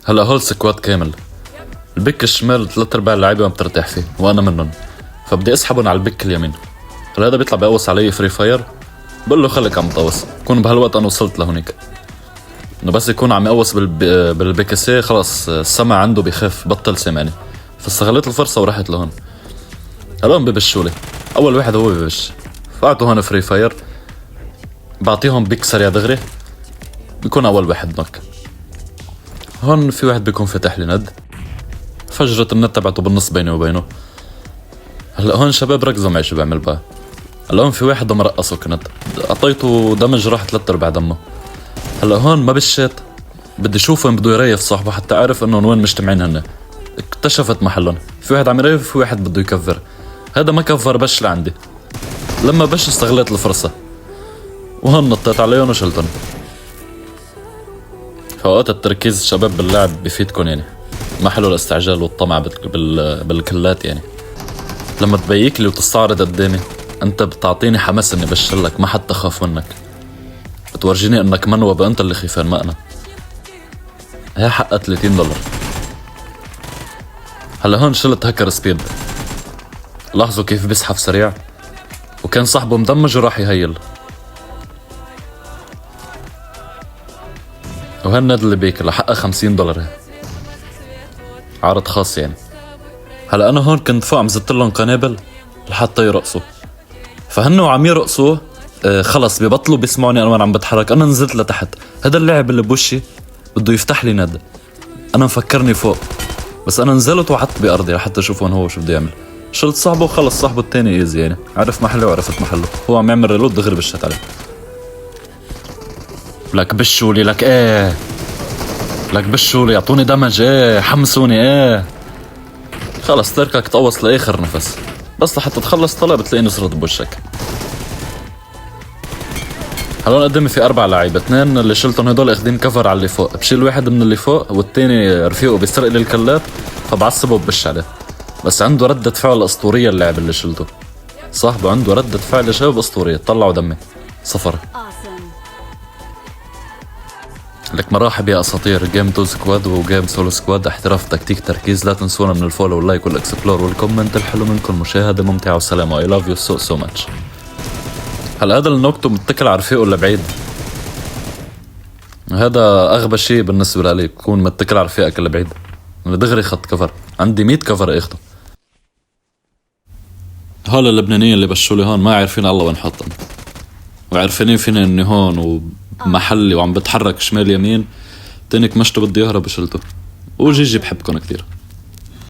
هلا هول سكواد كامل. البيك الشمال 3/4 اللعيبه ما بترتاح فيه وانا منهم، فبدي اسحبهم على البيك اليمين. هلا هذا بيطلع بيقوص علي فري فاير، بقول له خليك عم تقوص، كون بهالوقت انا وصلت لهونيك. انه بس يكون عم يقوص بالبيكسي خلص السمع عنده بيخف، بطل سمعني. فاستغليت الفرصه ورحت لهون. هلون ببشوا لي، اول واحد هو ببش، فقعدوا هون فري فاير، بعطيهم بيك سريع دغري، بيكون اول واحد نوك. هون في واحد بيكون فتح لي ند، فجرة النت تبعته بالنص بيني وبينه. هلا هون شباب ركزوا معي شو بعمل بقى. هلا هون في واحد مرقصه كنت اعطيته دمج راح 3/4 دمه. هلا هون ما بشيت، بدي اشوف وين بده يريف صاحبه حتى اعرف انهم وين مجتمعين هن. اكتشفت محلهم، في واحد عم يريف وفي واحد بده يكفر. هذا ما كفر بش لعندي، لما بش استغليت الفرصة وهون نطيت عليهم وشلتهم. فوقت التركيز شباب باللعب بفيدكن يعني، ما حلو الاستعجال والطمع بالكلات يعني. لما تبيك لي وتستعرض قدامي انت بتعطيني حماس اني بشلك، ما حتى خاف منك، بتورجيني انك منوب، انت اللي خيفان ما انا. هي حقها $30. هلا هون شلت هاكر سبيد، لاحظوا كيف بيسحب سريع، وكان صاحبه مدمج وراح يهيل. وهالند اللي بيك لحقها $50 عرض خاص يعني. هلا انا هون كنت فوق عم زدت لهم قنابل لحتى يرقصوا، فهن وعم يرقصوا خلص ببطلوا بيسمعوني انا عم بتحرك. انا نزلت لتحت، هذا اللاعب اللي بوشي بده يفتح لي ند، انا مفكرني فوق، بس انا نزلت وقعدت بارضي لحتى اشوف وين هو شو بده يعمل. شلت صاحبه وخلص صاحبه التاني ايزي يعني، عرف محله وعرفت محله، هو عم يعمل ريلود دغري بشت عليه. لك بشولي، لك ايه، لك بشولي، اعطوني دمج، ايه حمسوني، ايه خلص تركك تقوص لاخر نفس، بس لحتى تخلص طلع بتلاقيني صرت بوشك. هلون قدامي في 4 لعيبة، 2 اللي شلتهم هدول اخذين كفر على اللي فوق، بشيل واحد من اللي فوق والتاني رفيقه بيسرق لي الكلات، فبعصبه وبش عليه. بس عنده ردة فعل اسطورية اللاعب اللي شلته، صاحبه عنده ردة فعل شباب اسطورية، طلعوا دمي صفر. لك مراحب يا اساطير، جيم 2 سكواد وجيم سولو سكواد، احتراف تكتيك تركيز. لا تنسونا من الفولو واللايك والاكسبلور والكومنت الحلو منكم، مشاهدة ممتعة والسلام. I love you so so much. هلا هذا اللي نوكته متكل على رفيقه اللي بعيد، هذا اغبى شيء بالنسبة لي، بكون متكل على رفيقك اللي بعيد، اللي دغري خط كفر، عندي 100 كفر اخده. هول اللبنانيين اللي بشولي هون ما عارفين الله وين حطهم، وعارفين فيني اني هون ومحلي وعم بتحرك شمال يمين، تاني كمشته بدي يهرب وشلته. وجيجي بحبكن كتير.